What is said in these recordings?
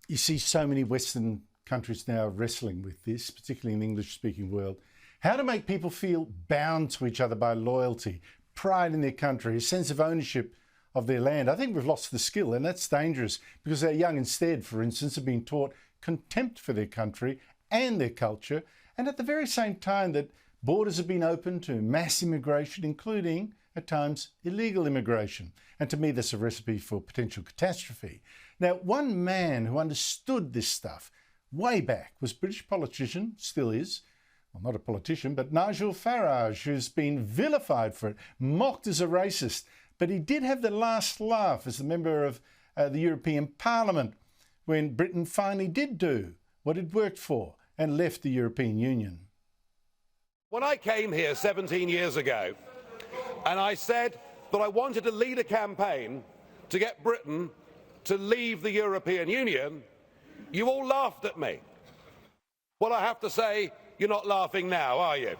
You see so many Western countries now wrestling with this, particularly in the English-speaking world. How to make people feel bound to each other by loyalty, pride in their country, a sense of ownership of their land. I think we've lost the skill, and that's dangerous because our young instead, for instance, are being taught contempt for their country and their culture, and at the very same time that borders have been opened to mass immigration, including, at times, illegal immigration. And to me, that's a recipe for potential catastrophe. Now, one man who understood this stuff way back was British politician, still is, well, not a politician, but Nigel Farage, who's been vilified for it, mocked as a racist. But he did have the last laugh as a member of the European Parliament when Britain finally did do what it worked for and left the European Union. When I came here 17 years ago and I said that I wanted to lead a campaign to get Britain to leave the European Union, you all laughed at me. Well, I have to say, you're not laughing now, are you?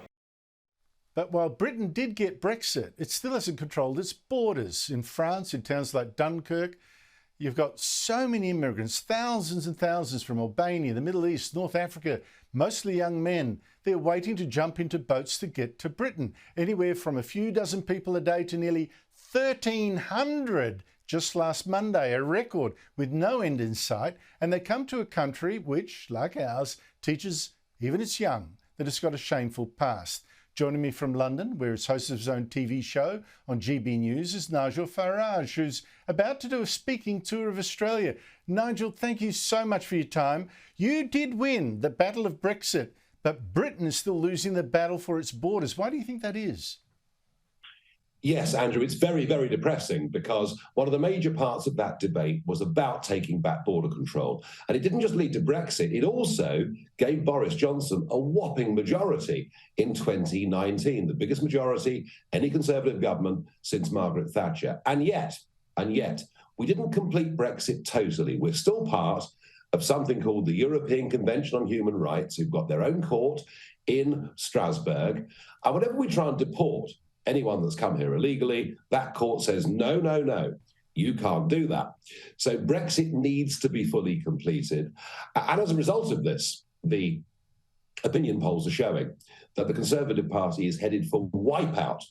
But while Britain did get Brexit, it still hasn't controlled its borders. In France, in towns like Dunkirk, you've got so many immigrants, thousands and thousands from Albania, the Middle East, North Africa, mostly young men. They're waiting to jump into boats to get to Britain. Anywhere from a few dozen people a day to nearly 1,300 just last Monday, a record with no end in sight. And they come to a country which, like ours, teaches even its young that it's got a shameful past. Joining me from London, where he's host of his own TV show on GB News, is Nigel Farage, who's about to do a speaking tour of Australia. Nigel, thank you so much for your time. You did win the battle of Brexit, but Britain is still losing the battle for its borders. Why do you think that is? Yes, Andrew, it's very, very depressing because one of the major parts of that debate was about taking back border control. And it didn't just lead to Brexit, it also gave Boris Johnson a whopping majority in 2019, the biggest majority any Conservative government since Margaret Thatcher. And yet, we didn't complete Brexit totally. We're still part of something called the European Convention on Human Rights, who've got their own court in Strasbourg. And whenever we try and deport anyone that's come here illegally, that court says, no, no, no, you can't do that. So Brexit needs to be fully completed. And as a result of this, the opinion polls are showing that the Conservative Party is headed for wipeout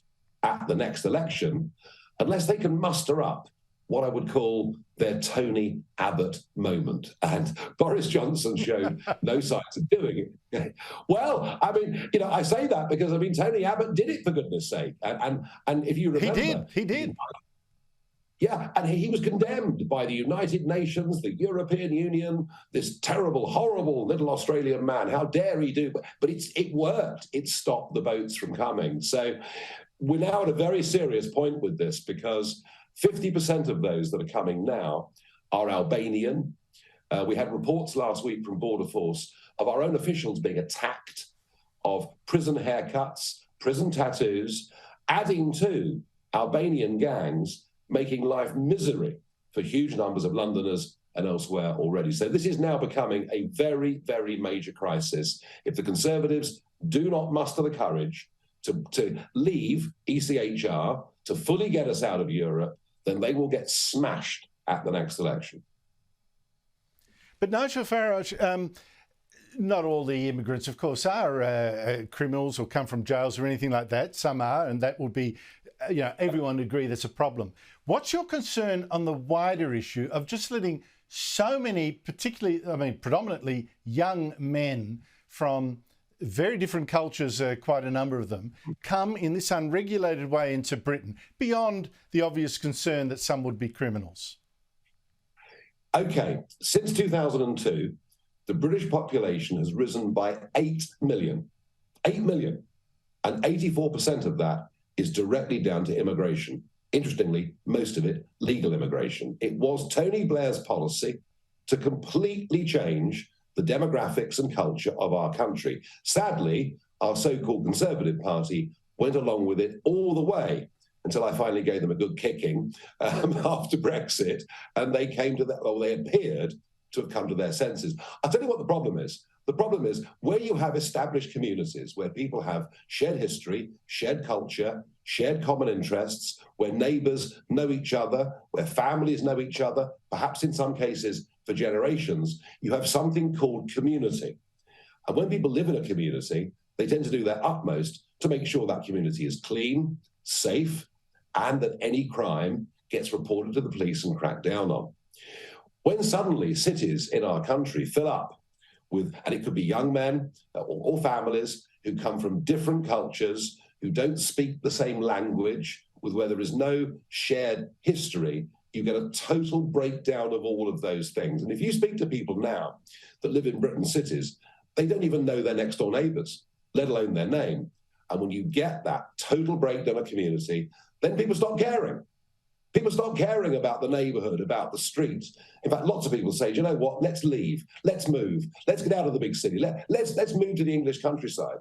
at the next election unless they can muster up what I would call their Tony Abbott moment. And Boris Johnson showed no signs of doing it. Well, I mean, I say that because, Tony Abbott did it, for goodness sake. And if you remember... He did. Yeah, and he was condemned by the United Nations, the European Union, this terrible, horrible little Australian man. How dare he do? But it worked. It stopped the boats from coming. So we're now at a very serious point with this because 50% of those that are coming now are Albanian. We had reports last week from Border Force of our own officials being attacked, of prison haircuts, prison tattoos, adding to Albanian gangs making life misery for huge numbers of Londoners and elsewhere already. So this is now becoming a very, very major crisis. If the Conservatives do not muster the courage to leave ECHR, to fully get us out of Europe, then they will get smashed at the next election. But Nigel Farage, not all the immigrants, of course, are criminals or come from jails or anything like that. Some are, and that would be, everyone would agree that's a problem. What's your concern on the wider issue of just letting so many, predominantly young men from very different cultures, quite a number of them, come in this unregulated way into Britain, beyond the obvious concern that some would be criminals? Okay, since 2002, the British population has risen by 8 million. 8 million. And 84% of that is directly down to immigration. Interestingly, most of it legal immigration. It was Tony Blair's policy to completely change the demographics and culture of our country. Sadly, our so-called Conservative Party went along with it all the way until I finally gave them a good kicking after Brexit, and they came to that, or they appeared to have come to their senses. I'll tell you what the problem is. The problem is where you have established communities, where people have shared history, shared culture, shared common interests, where neighbours know each other, where families know each other, perhaps in some cases for generations, you have something called community. And when people live in a community, they tend to do their utmost to make sure that community is clean, safe, and that any crime gets reported to the police and cracked down on. When suddenly cities in our country fill up with, and it could be young men or families who come from different cultures, who don't speak the same language, with where there is no shared history, you get a total breakdown of all of those things. And if you speak to people now that live in Britain's cities, they don't even know their next door neighbours, let alone their name. And when you get that total breakdown of community, then people stop caring. People stop caring about the neighbourhood, about the streets. In fact, lots of people say, do you know what, let's leave, let's move, let's get out of the big city, let's move to the English countryside.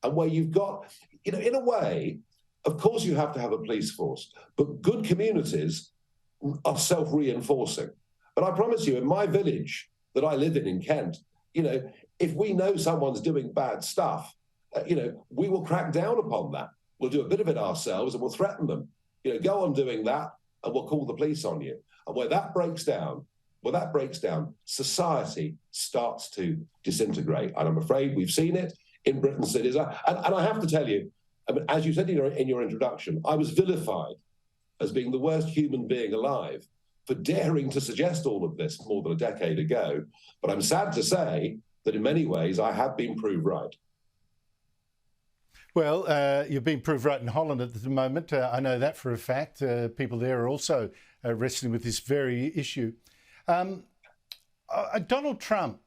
And where you've got, in a way, of course you have to have a police force, but good communities are self-reinforcing. But I promise you, in my village that I live in Kent, if we know someone's doing bad stuff, we will crack down upon that. We'll do a bit of it ourselves and we'll threaten them. Go on doing that and we'll call the police on you. And where that breaks down, society starts to disintegrate. And I'm afraid we've seen it in Britain's cities. And I have to tell you, as you said in your introduction, I was vilified as being the worst human being alive for daring to suggest all of this more than a decade ago. But I'm sad to say that in many ways I have been proved right. Well, you're being proved right in Holland at the moment. I know that for a fact. People there are also wrestling with this very issue. Donald Trump,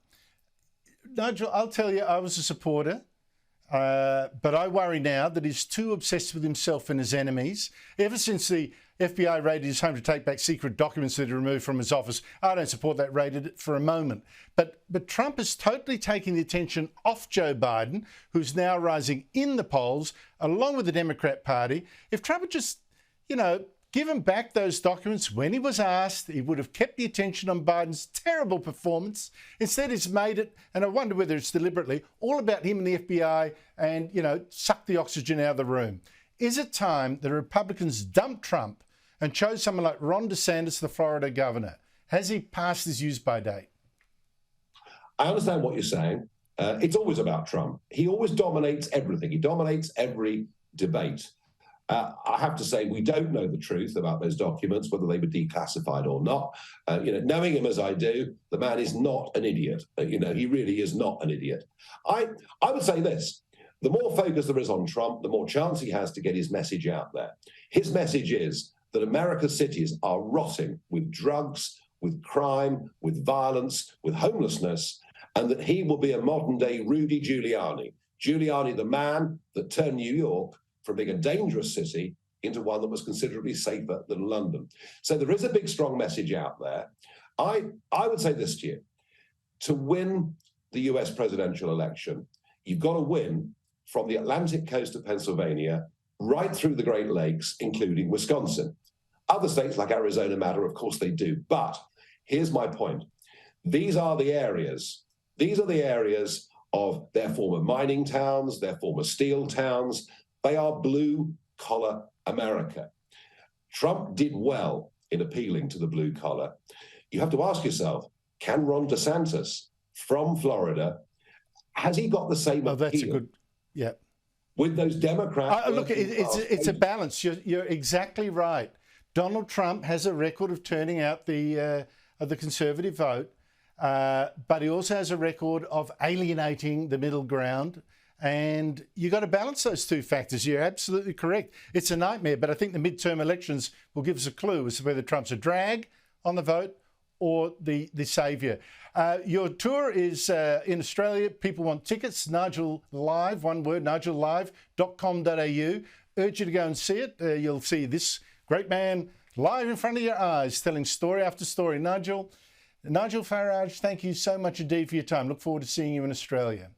Nigel, I'll tell you, I was a supporter, but I worry now that he's too obsessed with himself and his enemies. Ever since the FBI raided his home to take back secret documents that he removed from his office, I don't support that raid for a moment. But Trump is totally taking the attention off Joe Biden, who's now rising in the polls, along with the Democrat Party. If Trump had just, given back those documents when he was asked, he would have kept the attention on Biden's terrible performance. Instead, he's made it, and I wonder whether it's deliberately, all about him and the FBI and, suck the oxygen out of the room. Is it time that Republicans dump Trump and chose someone like Ron DeSantis, the Florida governor? Has he passed his use-by date? I understand what you're saying. It's always about Trump. He always dominates everything. He dominates every debate. I have to say, we don't know the truth about those documents, whether they were declassified or not. Knowing him as I do, the man is not an idiot. He really is not an idiot. I would say this. The more focus there is on Trump, the more chance he has to get his message out there. His message is that America's cities are rotting with drugs, with crime, with violence, with homelessness, and that he will be a modern-day Rudy Giuliani. Giuliani, the man that turned New York from being a dangerous city into one that was considerably safer than London. So there is a big, strong message out there. I would say this to you. To win the US presidential election, you've got to win from the Atlantic coast of Pennsylvania right through the Great Lakes, including Wisconsin. Other states like Arizona matter, of course they do. But here's my point. These are the areas of their former mining towns, their former steel towns. They are blue-collar America. Trump did well in appealing to the blue collar. You have to ask yourself, can Ron DeSantis from Florida, has he got the same appeal? That's a good, yeah. With those Democrats? Look, it's a balance. You're exactly right. Donald Trump has a record of turning out the conservative vote, but he also has a record of alienating the middle ground. And you got to balance those two factors. You're absolutely correct. It's a nightmare, but I think the midterm elections will give us a clue as to whether Trump's a drag on the vote or the saviour. Your tour is in Australia. People want tickets. Nigel Live, one word, nigelive.com.au. Urge you to go and see it. You'll see this great man live in front of your eyes, telling story after story. Nigel Farage, thank you so much indeed for your time. Look forward to seeing you in Australia.